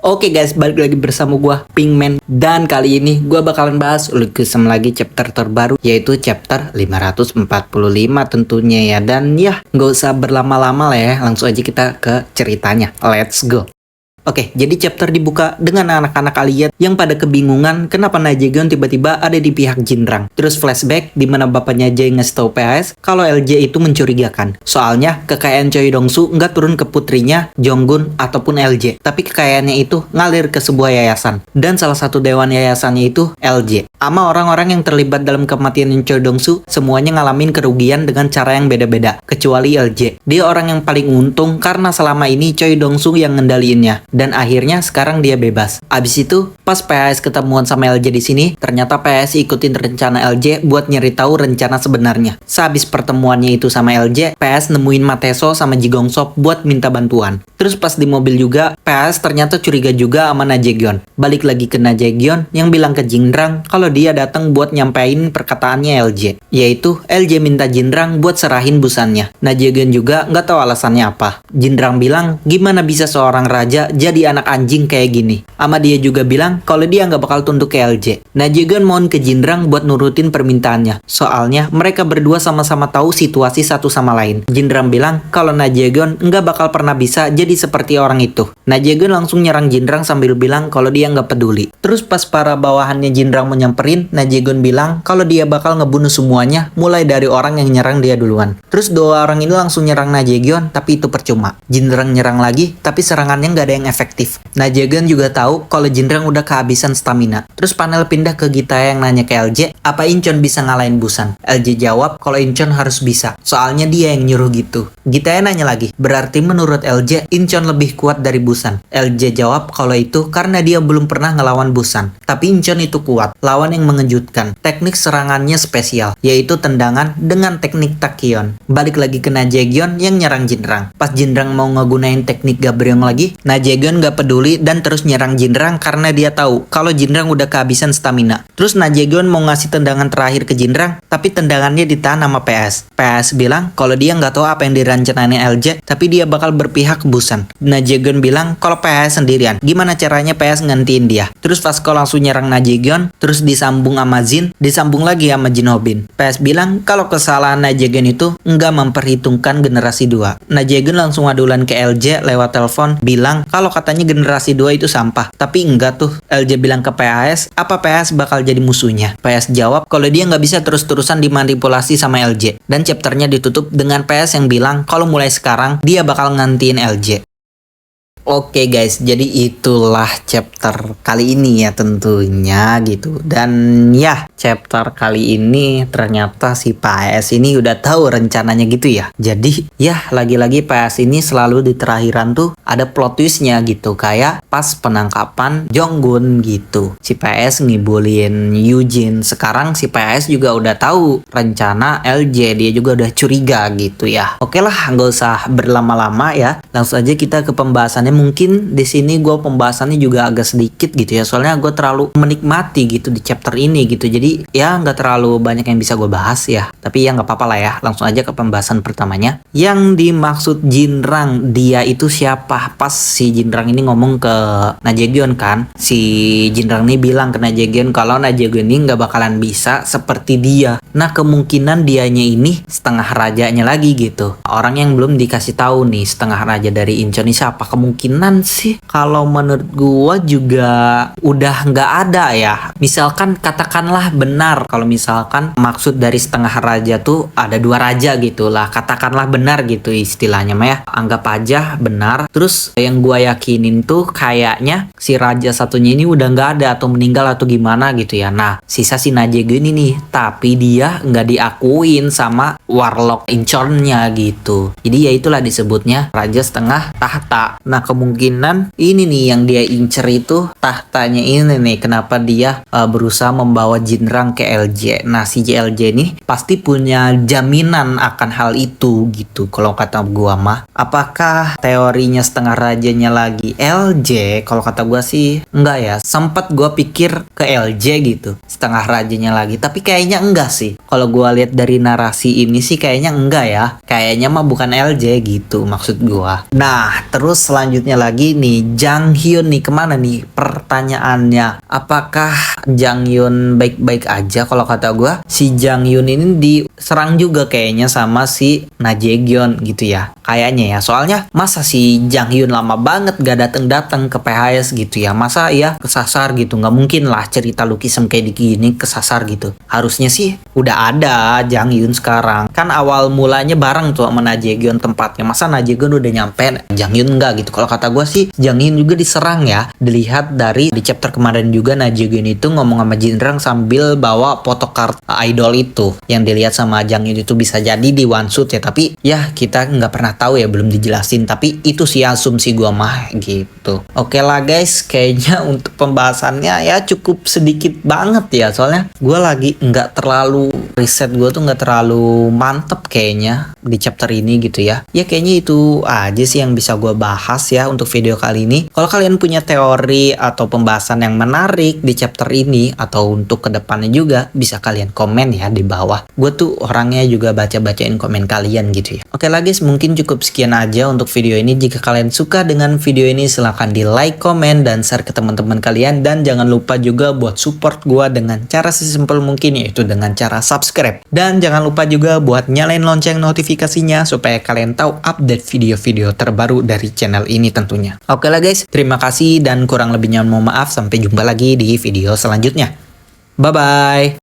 Oke guys, balik lagi bersama gua Pinkman. Dan kali ini gua bakalan bahas Legusem lagi chapter terbaru, yaitu chapter 545 tentunya ya. Dan ya, nggak usah berlama-lama lah ya, langsung aja kita ke ceritanya. Let's go. Oke, jadi chapter dibuka dengan anak-anak alien yang pada kebingungan kenapa Najegon tiba-tiba ada di pihak Jinrang. Terus flashback di mana bapaknya Jae ngasih tahu PS kalau LJ itu mencurigakan. Soalnya kekayaan Choi Dongsu nggak turun ke putrinya Jonggun ataupun LJ, tapi kekayaannya itu ngalir ke sebuah yayasan. Dan salah satu dewan yayasannya itu LJ. Ama orang-orang yang terlibat dalam kematian Choi Dongsu semuanya ngalamin kerugian dengan cara yang beda-beda, kecuali LJ. Dia orang yang paling untung karena selama ini Choi Dongsu yang ngendaliinnya. Dan akhirnya sekarang dia bebas. Abis itu, pas PS ketemuan sama LJ di sini, ternyata PS ikutin rencana LJ buat nyari tahu rencana sebenarnya. Sehabis pertemuannya itu sama LJ, PS nemuin Mateso sama Jigong Sop buat minta bantuan. Terus pas di mobil juga, PS ternyata curiga juga sama Najegon. Balik lagi ke Najegon yang bilang ke Jinrang kalau dia datang buat nyampein perkataannya LJ. Yaitu LJ minta Jinrang buat serahin busannya. Najegon juga nggak tahu alasannya apa. Jinrang bilang gimana bisa seorang raja jadi anak anjing kayak gini. Ama dia juga bilang kalau dia nggak bakal tunduk ke LJ. Najegon mohon ke Jinrang buat nurutin permintaannya. Soalnya mereka berdua sama-sama tahu situasi satu sama lain. Jinrang bilang kalau Najegon nggak bakal pernah bisa jadi seperti orang itu. Najegon langsung nyerang Jinrang sambil bilang kalau dia nggak peduli. Terus pas para bawahannya Jinrang mau nyamperin, Najegon bilang kalau dia bakal ngebunuh semuanya mulai dari orang yang nyerang dia duluan. Terus dua orang ini langsung nyerang Najegon, tapi itu percuma. Jinrang nyerang lagi, tapi serangannya nggak ada yang efektif. Najegon juga tahu kalau Jinrang udah kehabisan stamina. Terus panel pindah ke Gita yang nanya ke LJ, apa Incheon bisa ngalahin Busan? LJ jawab kalau Incheon harus bisa, soalnya dia yang nyuruh gitu. Gita nanya lagi, berarti menurut LJ, Incheon lebih kuat dari Busan. LJ jawab kalau itu karena dia belum pernah ngelawan Busan. Tapi Incheon itu kuat, lawan yang mengejutkan. Teknik serangannya spesial, yaitu tendangan dengan teknik Tachyon. Balik lagi ke Najegon yang nyerang Jinrang. Pas Jinrang mau ngegunain teknik Gabryong lagi, Najegon gak peduli dan terus nyerang Jinrang karena dia tahu kalau Jinrang udah kehabisan stamina. Terus Najegon mau ngasih tendangan terakhir ke Jinrang, tapi tendangannya ditahan sama PS. PS bilang kalau dia nggak tahu apa yang dirancanain LJ, tapi dia bakal berpihak ke Busan. Najegon bilang kalau PS sendirian, gimana caranya PS ngantiin dia. Terus Vasco langsung nyerang Najegon, terus disambung sama Jin, disambung lagi sama Jin Hobin. PS bilang kalau kesalahan Najegon itu nggak memperhitungkan generasi 2. Najegon langsung adulan ke LJ lewat telepon, bilang kalau katanya generasi 2 itu sampah. Tapi enggak tuh. LJ bilang ke PS, apa PS bakal jadi musuhnya? PS jawab kalau dia nggak bisa terus-terusan dimanipulasi sama LJ. Dan chapternya ditutup dengan PS yang bilang kalau mulai sekarang dia bakal ngantiin LJ. Oke guys, jadi itulah chapter kali ini ya tentunya gitu. Dan ya, chapter kali ini ternyata si PS ini udah tahu rencananya gitu ya. Jadi ya lagi-lagi PS ini selalu di terakhiran tuh ada plot twistnya gitu. Kayak pas penangkapan Jonggun gitu. Si PS ngibulin Eugene. Sekarang si PS juga udah tahu rencana LJ. Dia juga udah curiga gitu ya. Oke lah, nggak usah berlama-lama ya. Langsung aja kita ke pembahasannya. Mungkin di sini gue pembahasannya juga agak sedikit gitu ya, soalnya gue terlalu menikmati gitu di chapter ini gitu, jadi ya nggak terlalu banyak yang bisa gue bahas ya, tapi ya nggak apa-apa lah ya. Langsung aja ke pembahasan pertamanya. Yang dimaksud Jinrang, dia itu siapa? Pas si Jinrang ini ngomong ke Najegon kan, si Jinrang ini bilang ke Najegon kalau Najegon ini nggak bakalan bisa seperti dia. Nah kemungkinan dianya ini setengah rajanya lagi gitu, orang yang belum dikasih tahu nih setengah raja dari Incheon ini siapa. Kemungkinan sih kalau menurut gua juga udah nggak ada ya. Misalkan katakanlah benar kalau misalkan maksud dari setengah raja tuh ada 2 raja gitu lah, katakanlah benar gitu istilahnya mah ya, anggap aja benar. Terus yang gua yakinin tuh kayaknya si raja satunya ini udah nggak ada atau meninggal atau gimana gitu ya. Nah sisa si Najegon ini, tapi dia nggak diakuin sama warlock Incheonnya gitu. Jadi ya itulah disebutnya raja setengah tahta. Nah kemungkinan ini nih yang dia incer itu tahtanya ini nih. Kenapa dia berusaha membawa Jinrang ke LJ. Nah si LJ ini pasti punya jaminan akan hal itu gitu. Kalau kata gua mah, apakah teorinya setengah rajanya lagi LJ? Kalau kata gua sih enggak ya. Sempat gua pikir ke LJ gitu, setengah rajanya lagi, tapi kayaknya enggak sih. Kalau gua lihat dari narasi ini sih kayaknya enggak ya. Kayaknya mah bukan LJ gitu maksud gua. Nah terus selanjutnya selanjutnya lagi nih, Jang Hyun nih kemana nih pertanyaannya? Apakah Jang Hyun baik-baik aja? Kalau kata gue, si Jang Hyun ini diserang juga kayaknya sama si Na Jae-gyeon gitu ya. Kayaknya ya, soalnya masa si Jang Hyun lama banget gak dateng-dateng ke PHS gitu ya. Masa ya kesasar gitu, nggak mungkin lah cerita Lucky kayak gini kesasar gitu. Harusnya sih udah ada Jang Hyun sekarang. Kan awal mulanya bareng tuh sama Na Jae-gyeon tempatnya. Masa Na Jae-gyeon udah nyampe, Jang Hyun enggak gitu. Kalau kata gue sih Jang Hyun juga diserang ya. Dilihat dari di chapter kemarin juga Na Jae-gyeon itu ngomong sama Jin Rang sambil bawa photocard idol itu. Yang dilihat sama Jang Hyun itu bisa jadi di one shoot ya. Tapi ya kita nggak pernah tahu ya, belum dijelasin. Tapi itu sih asumsi gue mah gitu. Oke lah guys, kayaknya untuk pembahasannya ya cukup sedikit banget ya. Soalnya gue lagi nggak terlalu riset, gue tuh nggak terlalu mantep kayaknya di chapter ini gitu ya. Ya kayaknya itu aja sih yang bisa gue bahas ya untuk video kali ini. Kalau kalian punya teori atau pembahasan yang menarik di chapter ini atau untuk kedepannya juga, bisa kalian komen ya di bawah. Gue tuh orangnya juga baca-bacain komen kalian gitu ya. Oke lah guys, mungkin cukup sekian aja untuk video ini. Jika kalian suka dengan video ini, silahkan di like, komen, dan share ke teman-teman kalian. Dan jangan lupa juga buat support gue dengan cara sesimpel mungkin, yaitu dengan cara subscribe. Dan jangan lupa juga buat nyalain lonceng notifikasinya supaya kalian tahu update video-video terbaru dari channel ini tentunya. Oke lah guys, terima kasih dan kurang lebihnya mohon maaf. Sampai jumpa lagi di video selanjutnya. Bye-bye.